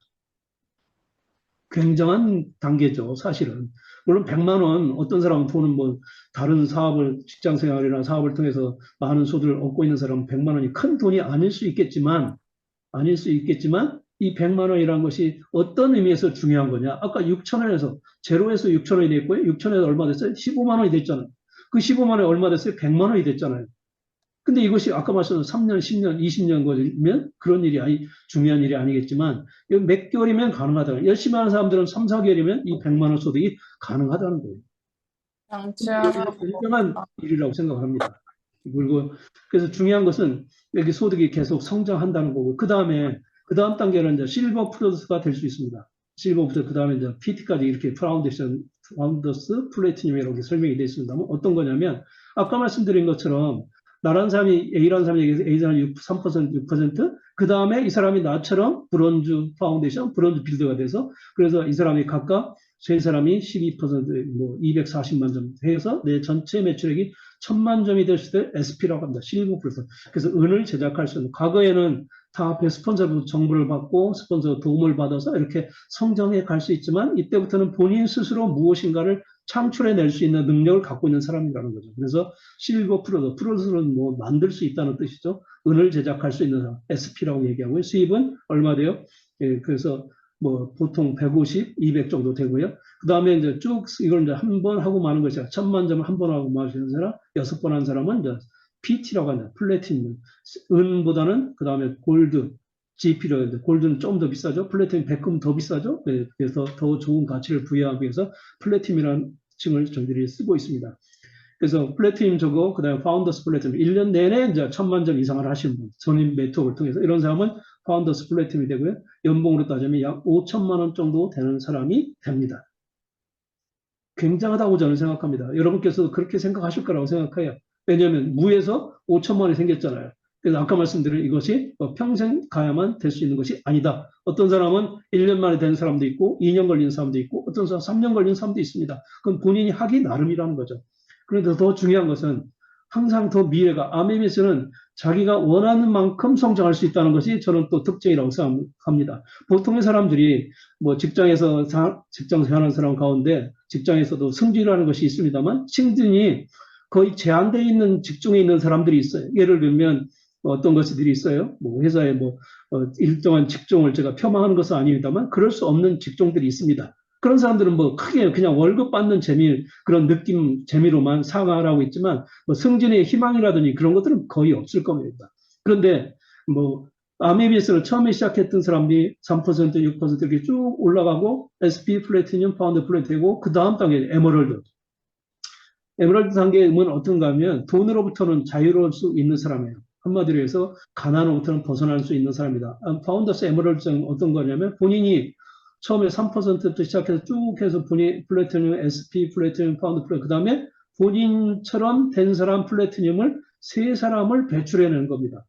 굉장한 단계죠, 사실은. 물론 100만 원, 어떤 사람은 돈은 뭐 다른 사업을, 직장 생활이나 사업을 통해서 많은 소득을 얻고 있는 사람은 100만 원이 큰 돈이 아닐 수 있겠지만 이 100만 원이라는 것이 어떤 의미에서 중요한 거냐. 아까 6천 원에서, 제로에서 6천 원이 됐고요. 6천 원에서 얼마 됐어요? 15만 원이 됐잖아요. 그 15만 원이 얼마 됐어요? 100만 원이 됐잖아요. 근데 이것이 아까 말씀드린 3년, 10년, 20년 거면 그런 중요한 일이 아니겠지만 몇 개월이면 가능하다는 거예요. 열심히 하는 사람들은 3, 4개월이면 이 100만 원 소득이 가능하다는 거예요. 굉장한 일이라고 생각합니다. 그리고 그래서 중요한 것은 여기 소득이 계속 성장한다는 거고 그 다음 단계는 이제 실버 플러스가 될 수 있습니다. 실버부터 그 다음에 이제 PT까지 이렇게 파운더스 플래티늄이라고 설명이 되어 있습니다. 어떤 거냐면 아까 말씀드린 것처럼 나라는 사람이 A라는 사람이 얘기해서 A 사람이 3%, 6%, 그 다음에 이 사람이 나처럼 브론즈 파운데이션, 브론즈 빌드가 돼서 그래서 이 사람이 각각 세 사람이 12%, 뭐 240만 점 해서 내 전체 매출액이 1,000만 점이 됐을 때 SP라고 합니다. 실버 플러스. 그래서 은을 제작할 수 있는. 과거에는 다 앞에 스폰서 정보를 받고 스폰서 도움을 받아서 이렇게 성장해 갈 수 있지만 이때부터는 본인 스스로 무엇인가를 창출해낼 수 있는 능력을 갖고 있는 사람이라는 거죠. 그래서 실버 프로듀서는 뭐 만들 수 있다는 뜻이죠. 은을 제작할 수 있는 사람, SP라고 얘기하고요. 수입은 얼마 돼요? 예, 그래서 뭐 보통 150, 200 정도 되고요. 그 다음에 이제 쭉 이걸 이제 한 번 하고 마는 것이 1,000만 점을 한 번 하고 마시는 사람, 6번 한 사람은 이제 PT라고 합니다. 플래티늄. 은보다는 그 다음에 골드, GP라고 하는데 골드는 좀 더 비싸죠. 플래티늄 100금 더 비싸죠. 네, 그래서 더 좋은 가치를 부여하기 위해서 플래티늄이라는 칭을 저희들이 쓰고 있습니다. 그래서 플래티늄 저거, 그 다음에 파운더스 플래티늄 1년 내내 이제 1,000만 점 이상을 하시는 분, 전임 네트워크를 통해서 이런 사람은 파운더스 플래티늄이 되고요. 연봉으로 따지면 약 5천만 원 정도 되는 사람이 됩니다. 굉장하다고 저는 생각합니다. 여러분께서도 그렇게 생각하실 거라고 생각해요. 왜냐하면 무에서 5천만 원이 생겼잖아요. 그래서 아까 말씀드린 이것이 평생 가야만 될 수 있는 것이 아니다. 어떤 사람은 1년 만에 된 사람도 있고 2년 걸린 사람도 있고 어떤 사람은 3년 걸린 사람도 있습니다. 그건 본인이 하기 나름이라는 거죠. 그런데 더 중요한 것은 항상 더 미래가 아메미스는 자기가 원하는 만큼 성장할 수 있다는 것이 저는 또 특징이라고 생각합니다. 보통의 사람들이 뭐 직장 생활하는 사람 가운데 직장에서도 승진이라는 것이 있습니다만 승진이 거의 제한되어 있는 직종에 있는 사람들이 있어요. 예를 들면 어떤 것들이 있어요. 뭐 회사에 뭐 일정한 직종을 제가 폄하하는 것은 아닙니다만 그럴 수 없는 직종들이 있습니다. 그런 사람들은 뭐 크게 그냥 월급 받는 그런 재미로만 생활하고 있지만 뭐 승진의 희망이라든지 그런 것들은 거의 없을 겁니다. 그런데 뭐 아메비에스는 처음에 시작했던 사람이 3%, 6% 이렇게 쭉 올라가고 SP 플래티늄, 파운드 플래티고 그 다음 단계 에메랄드. 에메랄드 단계는 어떤가 하면 돈으로부터는 자유로울 수 있는 사람이에요. 한마디로 해서 가난으로부터는 벗어날 수 있는 사람이다. 파운더스 에메랄드는 어떤 거냐면 본인이 처음에 3%부터 시작해서 쭉 해서 본인 플래티늄, SP 플래티늄, 파운드 플래티늄, 그 다음에 본인처럼 된 사람 플래티늄을 세 사람을 배출해내는 겁니다.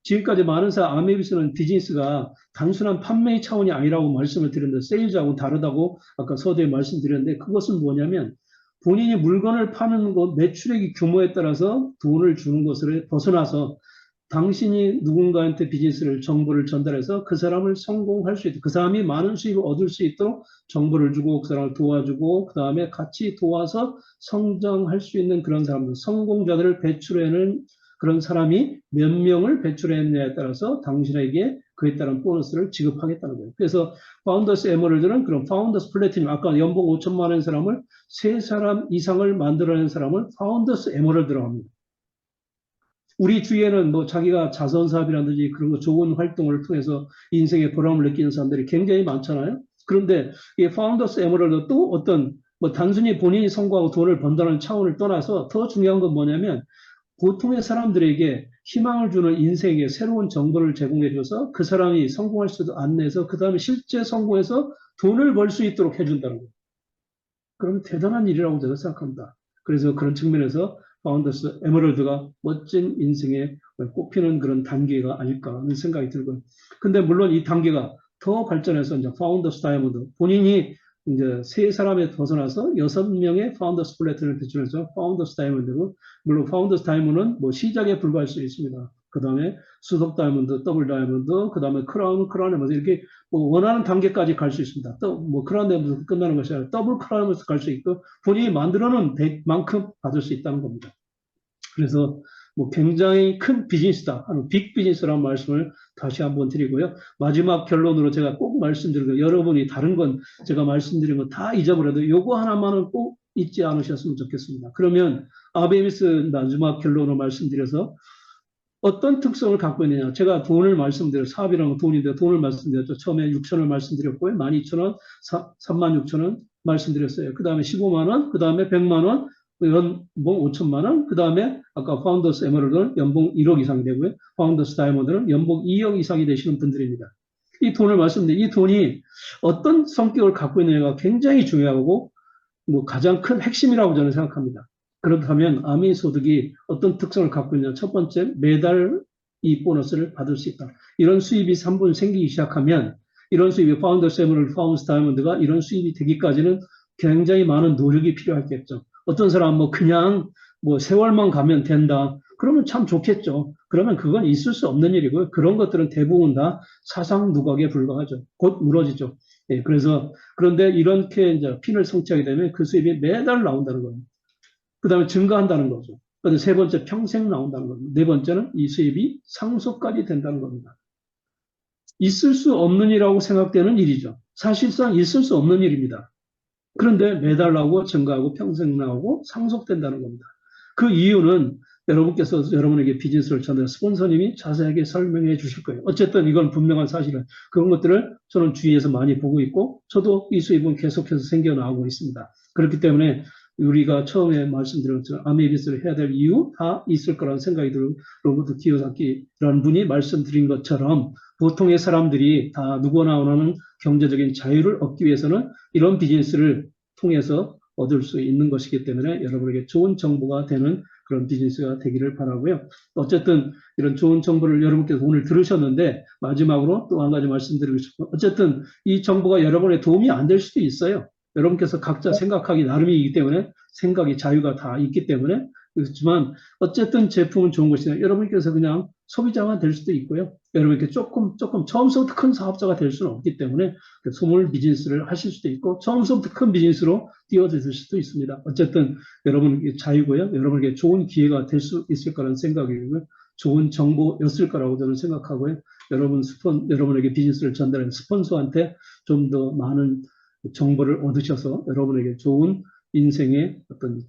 지금까지 많은 아메비스는 비즈니스가 단순한 판매의 차원이 아니라고 말씀을 드렸는데 세일즈하고 다르다고 아까 서두에 말씀드렸는데 그것은 뭐냐면 본인이 물건을 파는 것 매출액의 규모에 따라서 돈을 주는 것을 벗어나서 당신이 누군가한테 비즈니스를 정보를 전달해서 그 사람을 성공할 수 있도록 그 사람이 많은 수입을 얻을 수 있도록 정보를 주고 그 사람을 도와주고 그 다음에 같이 도와서 성장할 수 있는 그런 사람들 성공자들을 배출해내는 그런 사람이 몇 명을 배출했느냐에 따라서 당신에게 그에 따른 보너스를 지급하겠다는 거예요. 그래서 파운더스 에머럴드는 그런 파운더스 플래티늄 아까 연봉 5천만 원 사람을 세 사람 이상을 만들어낸 사람을 파운더스 에머럴드라고 합니다. 우리 주위에는 뭐 자기가 자선 사업이라든지 그런 거 좋은 활동을 통해서 인생의 보람을 느끼는 사람들이 굉장히 많잖아요. 그런데 이 파운더스 에머럴드 또 어떤 뭐 단순히 본인이 성공하고 돈을 번다는 차원을 떠나서 더 중요한 건 뭐냐면 보통의 사람들에게 희망을 주는 인생의 새로운 정보를 제공해줘서 그 사람이 성공할 수도 안내해서 그 다음에 실제 성공해서 돈을 벌 수 있도록 해준다는 거예요. 그럼 대단한 일이라고 제가 생각합니다. 그래서 그런 측면에서 파운더스 에메랄드가 멋진 인생에 꼽히는 그런 단계가 아닐까 하는 생각이 들고요. 근데 물론 이 단계가 더 발전해서 이제 파운더스 다이아몬드 본인이 이제 세 사람에 벗어나서 6명의 파운더스 플래티넘을 배출해서 파운더스 다이아몬드고 물론 파운더스 다이아몬드는 뭐 시작에 불과할 수 있습니다. 그 다음에 수석 다이아몬드, 더블 다이아몬드, 그 다음에 크라운에 뭐 이렇게 뭐 원하는 단계까지 갈 수 있습니다. 또 뭐 크라운에 끝나는 것이 아니라 더블 크라운에서 갈 수 있고 본인이 만들어놓은 만큼 받을 수 있다는 겁니다. 그래서 뭐 굉장히 큰 비즈니스다 하는 빅 비즈니스라는 말씀을 다시 한번 드리고요. 마지막 결론으로 제가 꼭 말씀드리고 여러분이 다른 건 제가 말씀드린 거 다 잊어버려도 요거 하나만은 꼭 잊지 않으셨으면 좋겠습니다. 그러면 아베미스 마지막 결론으로 말씀드려서 어떤 특성을 갖고 있느냐. 제가 돈을 말씀드려 사업이라는 건 돈인데 돈을 말씀드렸죠. 처음에 6천을 말씀드렸고요. 12,000원, 36,000원 말씀드렸어요. 그 다음에 15만 원, 그 다음에 100만 원, 연봉 5천만 원, 그 다음에 아까 파운더스 에메랄드는 연봉 1억 이상 되고요. 파운더스 다이아몬드는 연봉 2억 이상이 되시는 분들입니다. 이 돈을 말씀드린 이 돈이 어떤 성격을 갖고 있느냐가 굉장히 중요하고 뭐 가장 큰 핵심이라고 저는 생각합니다. 그렇다면 아미 소득이 어떤 특성을 갖고 있냐. 첫 번째, 매달 이 보너스를 받을 수 있다. 이런 수입이 3분 생기기 시작하면 이런 수입이 파운더스 에메랄드, 파운더스 다이아몬드가 이런 수입이 되기까지는 굉장히 많은 노력이 필요하겠죠. 어떤 사람은 뭐 그냥 뭐 세월만 가면 된다. 그러면 참 좋겠죠. 그러면 그건 있을 수 없는 일이고요. 그런 것들은 대부분 다 사상 누각에 불과하죠. 곧 무너지죠. 예, 그런데 이렇게 이제 핀을 성취하게 되면 그 수입이 매달 나온다는 거예요. 그 다음에 증가한다는 거죠. 그런데 세 번째, 평생 나온다는 겁니다. 네 번째는 이 수입이 상속까지 된다는 겁니다. 있을 수 없는 일이라고 생각되는 일이죠. 사실상 있을 수 없는 일입니다. 그런데 매달 나오고 증가하고 평생 나오고 상속된다는 겁니다. 그 이유는 여러분께서 여러분에게 비즈니스를 전달 스폰서님이 자세하게 설명해 주실 거예요. 어쨌든 이건 분명한 사실은 그런 것들을 저는 주위에서 많이 보고 있고 저도 이 수입은 계속해서 생겨나오고 있습니다. 그렇기 때문에 우리가 처음에 말씀드린 것처럼 아메비스를 해야 될 이유 다 있을 거라는 생각이 들고 로버트 키요사키라는 분이 말씀드린 것처럼 보통의 사람들이 다 누구나 원하는 경제적인 자유를 얻기 위해서는 이런 비즈니스를 통해서 얻을 수 있는 것이기 때문에 여러분에게 좋은 정보가 되는 그런 비즈니스가 되기를 바라고요. 어쨌든 이런 좋은 정보를 여러분께서 오늘 들으셨는데 마지막으로 또 한 가지 말씀드리고 싶고 어쨌든 이 정보가 여러분의 도움이 안 될 수도 있어요. 여러분께서 각자 생각하기 나름이기 때문에 생각이 자유가 다 있기 때문에 그렇지만 어쨌든 제품은 좋은 것이냐 여러분께서 그냥 소비자가 될 수도 있고요. 여러분께 조금 처음부터 큰 사업자가 될 수는 없기 때문에 소물 비즈니스를 하실 수도 있고 처음부터 큰 비즈니스로 뛰어드실 수도 있습니다. 어쨌든 여러분에게 자유고요. 여러분에게 좋은 기회가 될 수 있을 거라는 생각이고요. 좋은 정보였을 거라고 저는 생각하고요. 여러분에게 비즈니스를 전달하는 스폰서한테 좀 더 많은 정보를 얻으셔서 여러분에게 좋은 인생의 어떤